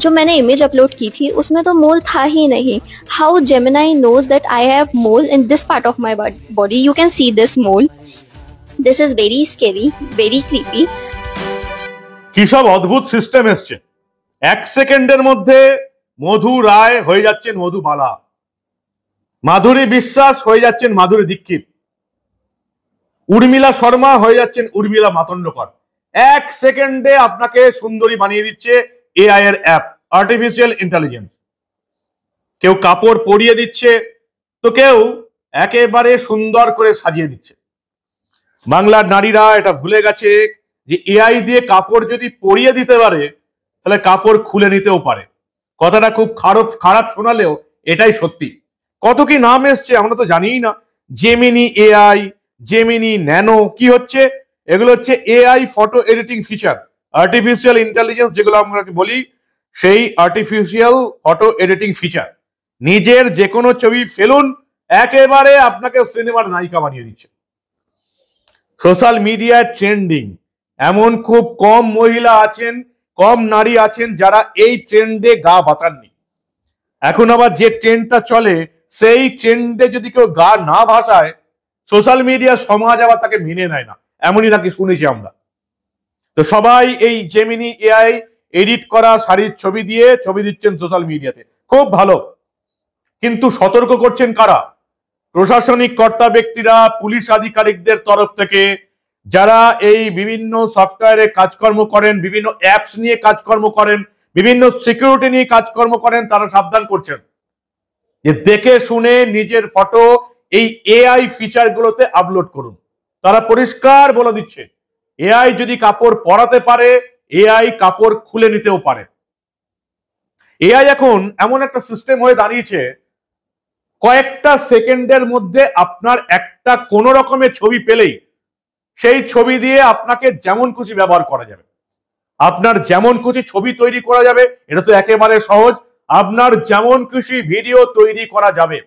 जो मैंने image upload की थी उसमें तो मोल था ही नहीं. How Gemini knows that I have mole in this part of my body. You can see this mole. This is very scary, very creepy. কি সব অদ্ভুত সিস্টেম এসছে। 1 সেকেন্ডের মধ্যে মধু রায় হয়ে যাচ্ছেন মধুবালা, মাধুরী বিশ্বাস হয়ে যাচ্ছেন মাধুরী দীক্ষিত, উর্মিলা শর্মা হয়ে যাচ্ছেন উর্মিলা মাতন্ডকর। 1 সেকেন্ডে আপনাকে সুন্দরী বানিয়ে দিচ্ছে এআই এর অ্যাপ, আর্টিফিশিয়াল ইন্টেলিজেন্স। কেউ কাপড় পরিয়ে দিচ্ছে তো কেউ একেবারে সুন্দর করে সাজিয়ে দিচ্ছে। বাংলার নারীরা এটা ভুলে গেছে যে এআই দিয়ে কাপড় যদি পরিয়ে দিতে পারে তাহলে কাপড় খুলে নিতেও পারে। কথাটা খুব খারাপ শোনালেও এটাই সত্যি। কত কি নাম এসছে আমরা তো জানিই না। জেমিনি এআই, জেমিনি ন্যানো, কি হচ্ছে এগুলো? হচ্ছে AI photo editing feature, artificial intelligence যেগুলো আমরা বলি, সেই আর্টিফিশিয়াল ফটো এডিটিং ফিচার। নিজের যে কোনো ছবি ফেলুন, একেবারে আপনাকে সিনেমার নায়িকা বানিয়ে দিচ্ছে। সোশ্যাল মিডিয়ায় ট্রেন্ডিং, এমন খুব কম মহিলা আছেন, কম নারী আছেন যারা এই ট্রেন্ডে গা ভাসাননি। এখন আবার যে ট্রেন্ডটা চলে সেই ট্রেন্ডে যদি কেউ গা না ভাসায়, সোশ্যাল মিডিয়া সমাজ আবার তাকে মেনে নেয় না, এমনই নাকি শুনেছি আমরা। তো সবাই এই জেমিনি এআই এডিট করা শাড়ির ছবি দিয়ে ছবি দিচ্ছেন সোশ্যাল মিডিয়াতে, খুব ভালো। কিন্তু সতর্ক করছেন কারা? প্রশাসনিক কর্তা ব্যক্তিরা, পুলিশ আধিকারিকদের তরফ থেকে, যারা এই বিভিন্ন সফটওয়্যারে কাজকর্ম করেন, বিভিন্ন অ্যাপস নিয়ে কাজকর্ম করেন, বিভিন্ন সিকিউরিটি নিয়ে কাজকর্ম করেন, তারা সাবধান করছেন যে দেখে শুনে নিজের ফটো এই এআই ফিচার গুলোতে আপলোড করুন। তারা পরিষ্কার বলে দিচ্ছে এআই যদি কাপড় পরাতে পারে, এআই কাপড় খুলে নিতেও পারে। এআই এখন এমন একটা সিস্টেম হয়ে দাঁড়িয়েছে, কয়েকটা সেকেন্ডের মধ্যে আপনার একটা কোন রকমের ছবি পেলেই সেই ছবি দিয়ে আপনাকে যেমন খুশি ব্যবহার করা যাবে, আপনার যেমন খুশি ছবি তৈরি করা যাবে। এটা তো একেবারে সহজ। আপনার যেমন খুশি ভিডিও তৈরি করা যাবে।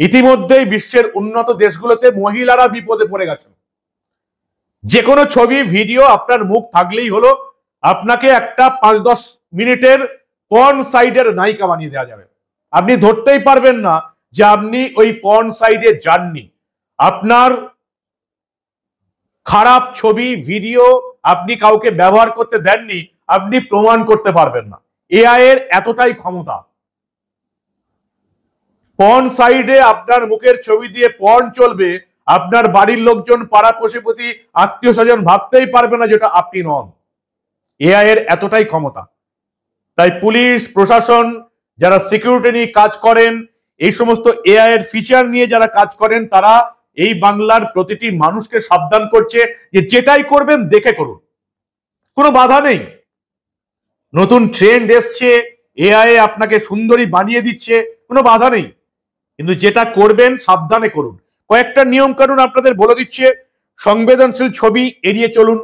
ইতিমধ্যেই বিশ্বের উন্নত দেশগুলোতে মহিলারা বিপদে পড়ে গেছেন। যে কোনো ছবি ভিডিও আপনার মুখ থাকলেই হলো, আপনাকে একটা 5-10 মিনিটের পর্ন সাইটের নায়িকা বানিয়ে দেওয়া যাবে। আপনি ধরতেই পারবেন না যে আপনি ওই পর্ন সাইটে যাননি। আপনার খারাপ ছবি ভিডিও আপনি কাউকে ব্যবহার করতে দেননি, আপনি প্রমাণ করতে পারবেন না। এআই এর এতটাই ক্ষমতা। পর্ন সাইডে আপনার মুখের ছবি দিয়ে পর্ন চলবে, আপনার বাড়ির লোকজন, পাড়া প্রতিবেশী, আত্মীয় স্বজন ভাবতেই পারবে না যেটা আপনি নন। এআই এর এতটাই ক্ষমতা। তাই পুলিশ প্রশাসন, যারা সিকিউরিটি নিয়ে কাজ করেন, এই সমস্ত এআই এর ফিচার নিয়ে যারা কাজ করেন, তারা এই বাংলার প্রতিটি মানুষকে সাবধান করছে যে যেটাই করবেন দেখে করুন, কোনো বাধা নেই। নতুন ট্রেন্ড এসছে, এআই আপনাকে সুন্দরী বানিয়ে দিচ্ছে, কোনো বাধা নেই। কিন্তু যেটা করবেন সাবধানে করুন। কয়েকটা নিয়ম কানুন আপনাদের বলে দিচ্ছে। সংবেদনশীল ছবি এড়িয়ে চলুন,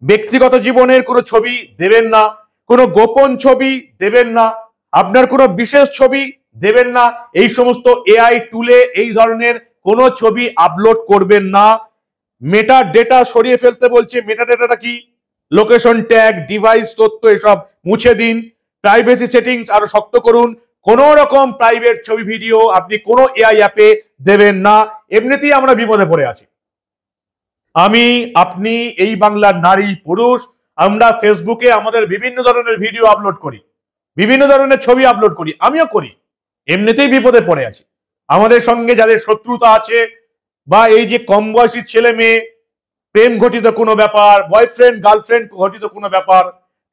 ব্যক্তিগত জীবনের কোনো ছবি দেবেন না, কোনো গোপন ছবি দেবেন না, আপনার কোনো বিশেষ ছবি দেবেন না। এই সমস্ত এআই টুলে এই ধরনের কোনো ছবি আপলোড করবেন না। মেটা ডেটা সরিয়ে ফেলতে বলছে। মেটা ডেটাটা কি? লোকেশন ট্যাগ, ডিভাইস তথ্য, এসব মুছে দিন। প্রাইভেসি সেটিংস আরো শক্ত করুন। কোন রকম প্রাইভেট ছবি ভিডিও আপনি কোনো এআই অ্যাপে দেবেন না। এমনিতেই আমরা বিপদে পড়ে আছি। আমি, আপনি, এই বাংলার নারী পুরুষ, আমরা ফেসবুকে আমাদের বিভিন্ন ধরনের ভিডিও আপলোড করি, বিভিন্ন ধরনের ছবি আপলোড করি, আমিও করি। এমনিতেই বিপদে পড়ে আছি। আমাদের সঙ্গে যাদের শত্রুতা আছে, বা এই যে কম বয়সী ছেলে মেয়ে, প্রেম ঘটিত কোনো ব্যাপার, বয়ফ্রেন্ড গার্লফ্রেন্ড ঘটিত কোনো ব্যাপার,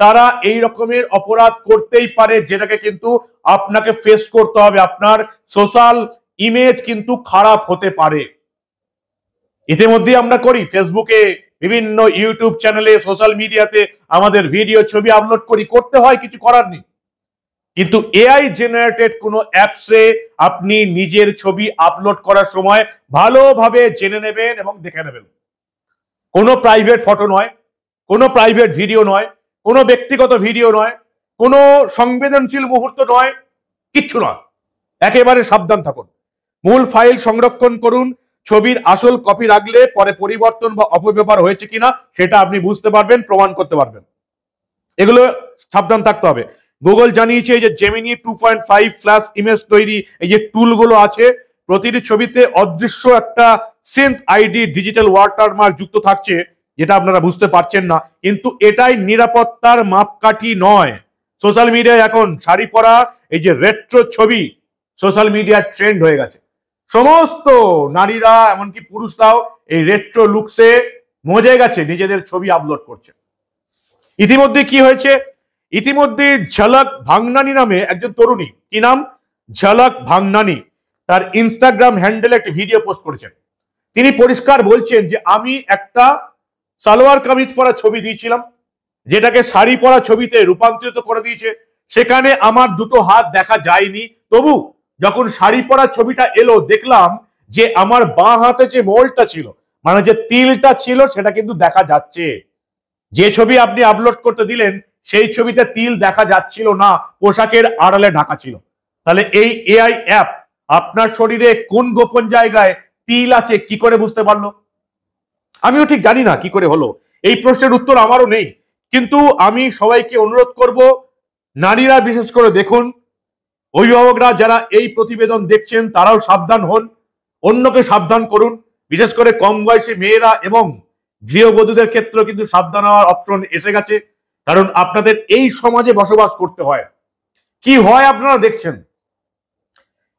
তারা এই রকমের অপরাধ করতেই পারে, যেটাকে কিন্তু আপনাকে ফেস করতে হবে। আপনার সোশ্যাল ইমেজ কিন্তু খারাপ হতে পারে। ইতিমধ্যে আমরা করি, ফেসবুকে, বিভিন্ন ইউটিউব চ্যানেলে, সোশ্যাল মিডিয়াতে আমাদের ভিডিও ছবি আপলোড করি, করতে হয়, কিছু করার নেই। কিন্তু এআই জেনারেটেড কোনো অ্যাপসে আপনি নিজের ছবি আপলোড করার সময় ভালোভাবে জেনে নেবেন এবং দেখে নেবেন। কোনো প্রাইভেট ফটো নয়, কোনো প্রাইভেট ভিডিও নয়, কোনো ব্যক্তিগত ভিডিও নয়, কোনো সংবেদনশীল মুহূর্ত নয়, কিচ্ছু নয়। একেবারে সাবধান থাকুন। মূল ফাইল সংরক্ষণ করুন। ছবির আসল কপি রাখলে পরে পরিবর্তন বা অপব্যবহার হয়েছে কিনা সেটা আপনি বুঝতে পারবেন, প্রমাণ করতে পারবেন। এগুলো সাবধান থাকতে হবে। গুগল জানিয়েছে যে জেমিনি 2.5 ফ্ল্যাশ ইমেজ তৈরি এই যে টুলগুলো আছে, প্রতিটি ছবিতে অদৃশ্য একটা সিন্থ আইডি ডিজিটাল ওয়াটারমার্ক যুক্ত থাকছে, যেটা আপনারা বুঝতে পারছেন না, কিন্তু এটাই নিরাপত্তার মাপকাঠি নয়। সোশ্যাল মিডিয়ায় এখন শাড়ি পরা এই যে রেট্রো ছবি সোশ্যাল মিডিয়ার ট্রেন্ড হয়ে গেছে। সমস্ত নারীরা এমনকি পুরুষরাও এই রেট্রো লুকসে মজে গেছে, নিজেদের ছবি আপলোড করছে। ইতিমধ্যে কি হয়েছে, ইতিমধ্যে ঝলক ভাংনানি নামে একজন তরুণী, কি নাম, ঝলক ভাংনানি, তার ইনস্টাগ্রাম হ্যান্ডেলে একটি ভিডিও পোস্ট করেছেন। তিনি পরিষ্কার বলছেন যে আমি একটা সালোয়ার কামিজ পরা ছবি দিয়েছিলাম, যেটাকে শাড়ি পরা ছবিতে রূপান্তরিত করে দিয়েছে। সেখানে আমার দুটো হাত দেখা যায়নি, তবু যখন শাড়ি পরা ছবিটা এলো দেখলাম যে আমার বাঁ হাতে যে মোলটা ছিল, মানে যে তিলটা ছিল, সেটা কিন্তু দেখা যাচ্ছে। যে ছবি আপনি আপলোড করতে দিলেন সেই ছবিতে তিল দেখা যাচ্ছিল না, পোশাকের আড়ালে ঢাকা ছিল। তাহলে এই এআই অ্যাপ আপনার শরীরে কোন গোপন জায়গায় তিল আছে কি করে বুঝতে পারলো? আমিও ঠিক জানি না কি করে হলো, এই প্রশ্নের উত্তর আমারও নেই। কিন্তু আমি সবাইকে অনুরোধ করব, নারীরা বিশেষ করে দেখুন, অভিভাবকরা যারা এই প্রতিবেদন দেখছেন তারাও সাবধান হন, অন্যকে সাবধান করুন। বিশেষ করে কম বয়সী মেয়েরা এবং গৃহবধূদের ক্ষেত্রেও কিন্তু সাবধান হওয়ার অপশন এসে গেছে, কারণ আপনাদের এই সমাজে বসবাস করতে হয়। কি হয় আপনারা দেখছেন,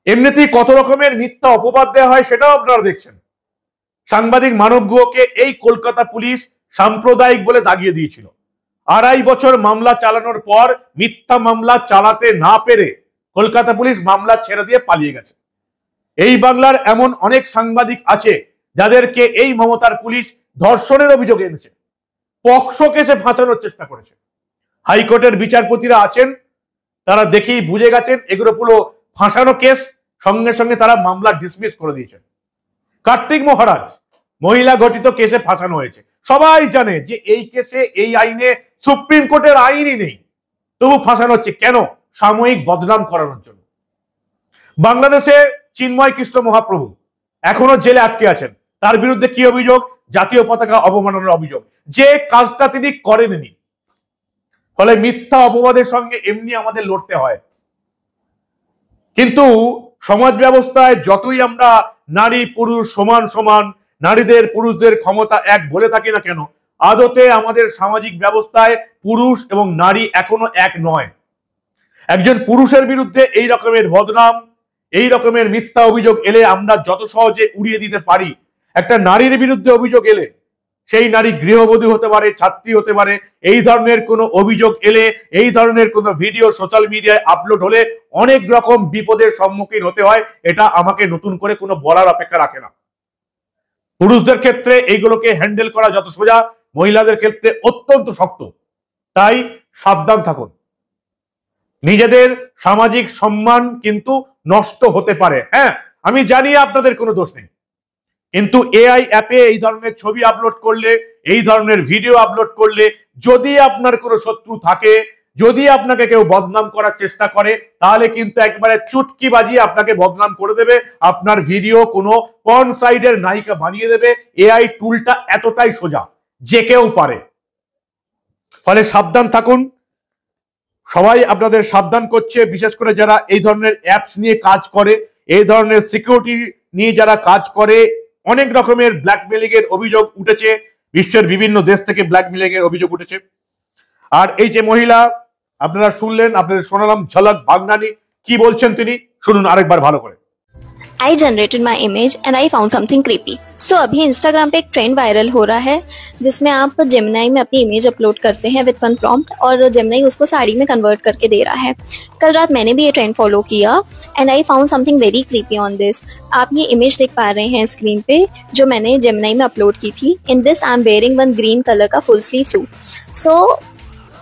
এমনিতেই কত রকমের মিথ্যা অপবাদ দেওয়া হয় সেটাও আপনারা দেখছেন। সাংবাদিক মানব গুহকে এই কলকাতা পুলিশ সাম্প্রদায়িক বলে দাগিয়ে দিয়েছিল। 2.5 বছর মামলা চালানোর পর মিথ্যা মামলা চালাতে না পেরে কলকাতা পুলিশ মামলা ছেড়ে দিয়ে পালিয়ে গেছে। এই বাংলার এমন অনেক সাংবাদিক আছে যাদেরকে এই মমতার পুলিশ ধর্ষণের অভিযোগ এনেছে, পক্সো কেসে ফাঁসানোর চেষ্টা করেছে। হাইকোর্টের বিচারপতিরা আছেন, তারা দেখেই বুঝে গেছেন এগুলো পুরো ফাঁসানো কেস, সঙ্গে সঙ্গে তারা মামলা ডিসমিস করে দিয়েছেন। কার্তিক মহারাজ মহিলা গঠিত কেসে ফাঁসানো হয়েছে, সবাই জানে যে এই কেসে এই আইনে সুপ্রিম কোর্টের আইনই নেই, তবু ফাঁসানো হচ্ছে কেন? সাময়িক বদনাম করানোর জন্য। বাংলাদেশে চিন্ময় কৃষ্ণ মহাপ্রভু এখনো জেলে আটকে আছেন, তার বিরুদ্ধে কি অভিযোগ? জাতীয় পতাকা অবমাননার অভিযোগ, যে কাজটা তিনি করেননি। ফলে মিথ্যা অপবাদের সঙ্গে এমনি আমাদের লড়তে হয়। কিন্তু সমাজ ব্যবস্থায় যতই আমরা নারী পুরুষ সমান সমান, নারীদের পুরুষদের ক্ষমতা এক বলে থাকি না কেন, আদতে আমাদের সামাজিক ব্যবস্থায় পুরুষ এবং নারী এখনো এক নয়। একজন পুরুষের বিরুদ্ধে এই রকমের বদনাম, এই রকমের মিথ্যা অভিযোগ এলে আমরা যত সহজে উড়িয়ে দিতে পারি, একটা নারীর বিরুদ্ধে অভিযোগ এলে, সেই নারী গৃহবধূ হতে পারে, ছাত্রী হতে পারে, এই ধরনের কোনো অভিযোগ এলে, এই ধরনের কোনো ভিডিও সোশ্যাল মিডিয়ায় আপলোড হলে অনেক রকম বিপদের সম্মুখীন হতে হয়। এটা আমাকে নতুন করে কোনো বলার অপেক্ষা রাখে না। পুরুষদের ক্ষেত্রে এইগুলোকে হ্যান্ডেল করা যত সোজা, মহিলাদের ক্ষেত্রে অত্যন্ত শক্ত। তাই সাবধান থাকুন, নিজেদের সামাজিক সম্মান কিন্তু নষ্ট হতে পারে। হ্যাঁ, আমি জানি আপনাদের কোনো দোষ নেই, কিন্তু এআই অ্যাপে এই ধরনের ছবি আপলোড করলে, এই ধরনের ভিডিও আপলোড করলে, যদি আপনার কোনো শত্রু থাকে, যদি আপনাকে কেউ বদনাম করার চেষ্টা করে, তাহলে কিন্তু একবারে চুটকি বাজিয়ে আপনাকে বদনাম করে দেবে, আপনার ভিডিও কোনো পর্ন সাইটের নায়িকা বানিয়ে দেবে। এআই টুলটা এতটাই সোজা, যে কেউ পারে। ফলে সাবধান থাকুন, সবাই আপনাদের সাবধান করছে। বিশেষ করে যারা এই ধরনের অ্যাপস নিয়ে কাজ করে, এই ধরনের সিকিউরিটি নিয়ে যারা কাজ করে, অনেক রকমের ব্ল্যাকমেলিং এর অভিযোগ উঠেছে, বিশ্বের বিভিন্ন দেশ থেকে ব্ল্যাকমেলিং এর অভিযোগ উঠেছে। আর এই যে মহিলা আপনারা শুনলেন, আপনাদের শোনালাম ঝলক ভাংনানি কি বলছেন, তিনি শুনুন আরেকবার ভালো করে। I generated my image and I found something creepy. So अभी Instagram पे एक ट्रेंड वायरल हो रहा है जिसमें आप जेमिनाई में अपनी इमेज अपलोड करते हैं विद वन प्रॉम्प्ट और जेमिनाई उसको साड़ी में कन्वर्ट करके दे रहा है। कल रात मैंने भी ये ट्रेंड फॉलो किया and I found something very creepy on this. आप ये इमेज देख पा रहे हैं स्क्रीन पे जो मैंने जेमिनाई में अपलोड की थी। In this I am wearing one green colour का फुल स्लीव सूट। सो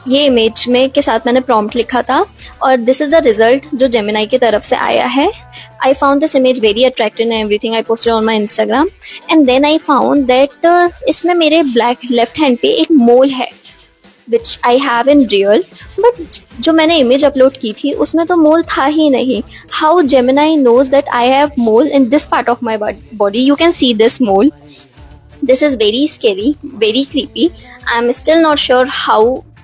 ये इमेज में के साथ मैंने प्रॉम्प्ट लिखा था और दिस इज द रिजल्ट जो जेमिनाई की तरफ से आया है। I found this image very attractive and everything. I posted on my Instagram and then I found that इसमें मेरे black left hand पे एक मोल है which I have in real, but जो मैंने image upload की थी उसमें तो मोल था ही नहीं. How Gemini knows that I have mole in this part of my body? You can see this mole. This is very scary, very creepy. I'm still not sure how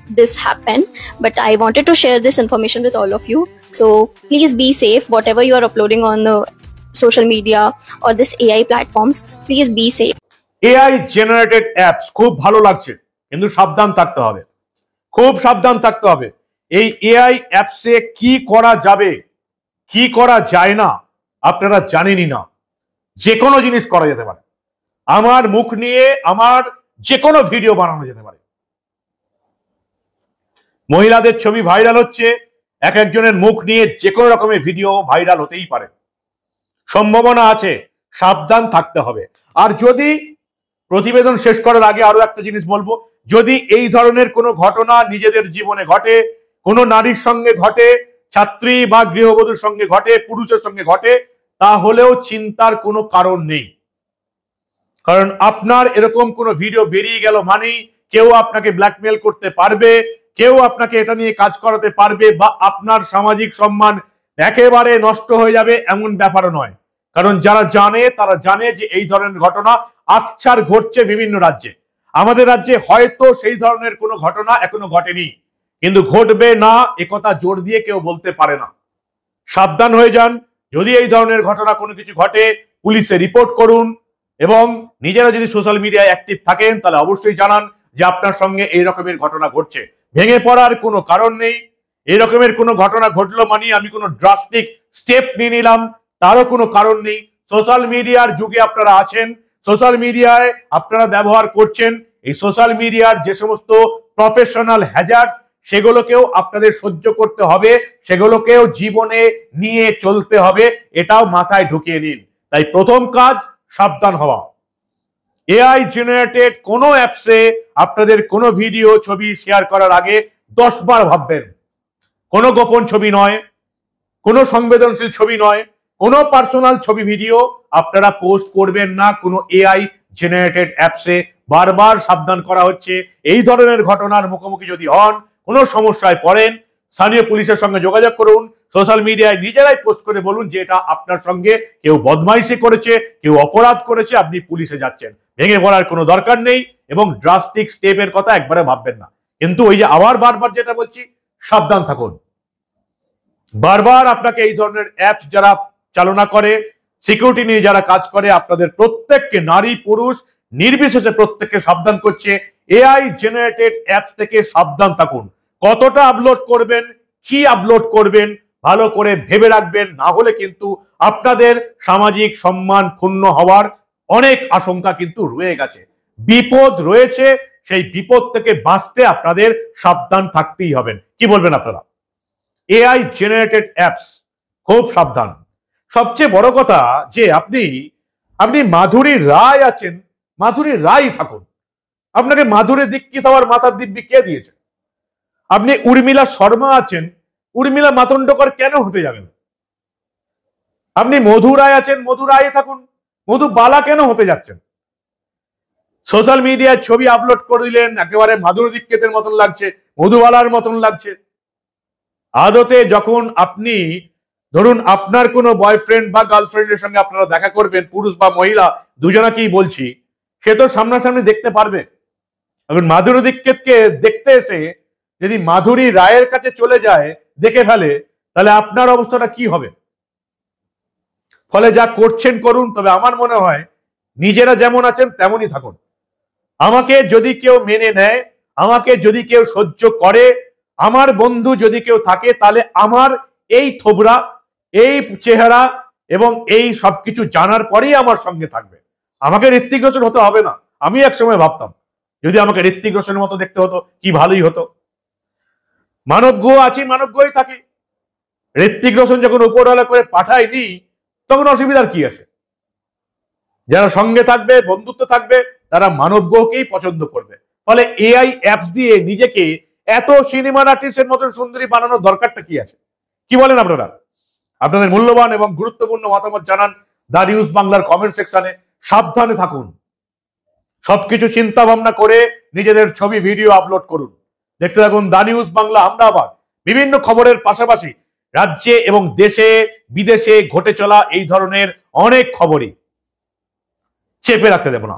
this happen, but I wanted to share this information with all of you. So please be safe. Whatever you are uploading on the social media or this AI platforms, please be safe. AI generated apps খুব ভালো লাগছে, কিন্তু সাবধান থাকতে হবে, খুব সাবধান থাকতে হবে। এই AI অ্যাপসে কি করা যাবে কি করা যায় না আপনারা জানেনই না। যে কোনো জিনিস করা যেতে পারে, আমার মুখ নিয়ে আমার যে কোনো ভিডিও বানানো যেতে পারে। মহিলাদের ছবি ভাইরাল হচ্ছে, এক একজনের মুখ নিয়ে যে কোনো রকমের ভিডিও ভাইরাল হতেই পারে, সম্ভাবনা আছে, সাবধান থাকতে হবে। আর যদি প্রতিবেদন শেষ করার আগে আরো একটা জিনিস বলবো, যদি এই ধরনের কোনো ঘটনা নিজেদের জীবনে ঘটে, কোনো নারীর সঙ্গে ঘটে, ছাত্রী বা গৃহবধূর সঙ্গে ঘটে, পুরুষের সঙ্গে ঘটে, তাহলেও চিন্তার কোনো কারণ নেই। কারণ আপনার এরকম কোনো ভিডিও বেরিয়ে গেল মানেই কেউ আপনাকে ব্ল্যাকমেল করতে পারবে, কেউ আপনাকে এটা নিয়ে কাজ করাতে পারবে, বা আপনার সামাজিক সম্মান একেবারে নষ্ট হয়ে যাবে এমন ব্যাপারও নয়। কারণ যারা জানে তারা জানে যে এই ধরনের ঘটনা আকছার ঘটছে বিভিন্ন রাজ্যে। আমাদের রাজ্যে হয়তো সেই ধরনের কোনো ঘটনা এখনো ঘটেনি, কিন্তু ঘটবে না একথা জোর দিয়ে কেউ বলতে পারে না। সাবধান হয়ে যান। যদি এই ধরনের ঘটনা কোনো কিছু ঘটে পুলিশে রিপোর্ট করুন, এবং নিজেরা যদি সোশ্যাল মিডিয়ায় অ্যাক্টিভ থাকেন তাহলে অবশ্যই জানান যে আপনার সঙ্গে এই রকমের ঘটনা ঘটছে। ভেঙে পড়ার কোনো কারণ নেই। এই রকমের কোনো ঘটনা ঘটলো মানে আমি কোনো ড্রাস্টিক স্টেপ নিয়ে নিলাম তারও কোনো কারণ নেই। সোশ্যাল মিডিয়ার যুগে আপনারা আছেন, সোশ্যাল মিডিয়ায় আপনারা ব্যবহার করছেন। এই সোশ্যাল মিডিয়ার যে সমস্ত প্রফেশনাল হ্যাজার্ডস সেগুলোকেও আপনাদের সহ্য করতে হবে, সেগুলোকেও জীবনে নিয়ে চলতে হবে, এটাও মাথায় ঢুকিয়ে নিন। তাই প্রথম কাজ সাবধান হওয়া। এআই জেনারেটেড কোনো অ্যাপসে আপনাদের কোনো ভিডিও ছবি শেয়ার করার আগে 10 বার ভাববেন। কোনো গোপন ছবি নয়, কোনো সংবেদনশীল ছবি নয়, কোনো পার্সোনাল ছবি ভিডিও আপনারা পোস্ট করবেন না কোনো এআই জেনারেটেড অ্যাপসে। বারবার সাবধান করা হচ্ছে। এই ধরনের ঘটনার মুখোমুখি যদি হন, কোনো সমস্যায় পড়েন, স্থানীয় পুলিশের সঙ্গে যোগাযোগ করুন, সোশ্যাল মিডিয়ায় নিজেরাই পোস্ট করে বলুন যে এটা আপনার সঙ্গে কেউ বদমাইশি করেছে, কেউ অপরাধ করেছে, আপনি পুলিশে যাচ্ছেন। ভেঙে পড়ার কোনো দরকার নেই এবং ড্রাস্টিক স্টেপের কথা একবারে ভাববেন না। কিন্তু ওই যে আবার বারবার যেটা বলছি, সাবধান থাকুন। বারবার আপনাকে এই ধরনের অ্যাপস যারা চালনা করে, সিকিউরিটি নিয়ে যারা কাজ করে, আপনাদের প্রত্যেককে, নারী পুরুষ নির্বিশেষে প্রত্যেককে সাবধান করছে, এআই জেনারেটেড অ্যাপস থেকে সাবধান থাকুন। কতটা আপলোড করবেন, কি আপলোড করবেন, ভালো করে ভেবে রাখবেন, না হলে কিন্তু আপনাদের সামাজিক সম্মান ক্ষুণ্ণ হওয়ার অনেক আশঙ্কা কিন্তু রয়ে গেছে, বিপদ রয়েছে। সেই বিপদ থেকে বাঁচতে আপনাদের সাবধান থাকতেই হবেন। কি বলবেন আপনারা? এআই জেনারেটেড অ্যাপস, খুব সাবধান। সবচেয়ে বড় কথা যে আপনি মাধুরী রায় আছেন, মাধুরী রায় থাকুন। আপনাকে মাধুরী দীক্ষিত হওয়ার মাথার দিব্যি কে দিয়েছে? আপনি উর্মিলা শর্মা আছেন, উর্মিলা মাতন্ডকর কেন হতে যাবেন? আপনি মধু রায় আছেন, মধু রায় থাকুন। মধুবালা কেন হতে যাচ্ছেন? সোশ্যাল মিডিয়ায় ছবি আপলোড করে দিলেন, একেবারে মাধুরী দীক্ষিতের মতন লাগছে, মধুবালার মতন লাগছে। আদতে যখন আপনি ধরুন আপনার কোনো বয়ফ্রেন্ড বা গার্লফ্রেন্ডের সঙ্গে আপনারা দেখা করবেন, পুরুষ বা মহিলা দুজনাকেই বলছি, সে তো সামনাসামনি দেখতে পারবে। এখন মাধুরী দীক্ষিতকে দেখতে এসে যদি মাধুরী রায়ের কাছে চলে যায়, দেখে ফেলে, তাহলে আপনার অবস্থাটা কি হবে? ফলে যা করছেন করুন, তবে আমার মনে হয় নিজেরা যেমন আছেন তেমনই থাকুন। আমাকে যদি কেউ মেনে নেয়, আমাকে যদি কেউ সহ্য করে, আমার বন্ধু যদি কেউ থাকে, তাহলে আমার এই থোবরা, এই চেহারা এবং এই সবকিছু জানার পরেই আমার সঙ্গে থাকবে। আমাকে ঋত্বিক রোশন হতে হবে না। আমি একসময় ভাবতাম যদি আমাকে ঋত্বিক রোশনের মতো দেখতে হতো কি ভালোই হতো। মানবগ্রহ আছি, মানবগ্রহই থাকি। ঋত্বিক রোশন যখন উপরওয়ালা করে পাঠায়নি, তখন অসুবিধার কি আছে? যারা সঙ্গে থাকবে, বন্ধুত্ব থাকবে, তারা মানবগ্রহকেই পছন্দ করবে। ফলে এআই অ্যাপস দিয়ে নিজেকে এত সিনেমার আর্টিস্টের মতন সুন্দরী বানানোর দরকারটা কি আছে? কি বলেন আপনারা? আপনাদের মূল্যবান এবং গুরুত্বপূর্ণ মতামত জানান দা নিউজ বাংলার কমেন্ট সেকশনে। সাবধানে থাকুন। সবকিছু চিন্তা ভাবনা করে নিজেদের ছবি ভিডিও আপলোড করুন। দেখতে থাকুন দা নিউজ বাংলা। আমরা আবার বিভিন্ন খবরের পাশাপাশি রাজ্যে এবং দেশে বিদেশে ঘটে চলা এই ধরনের অনেক খবরই চেপে রাখতে দেব না।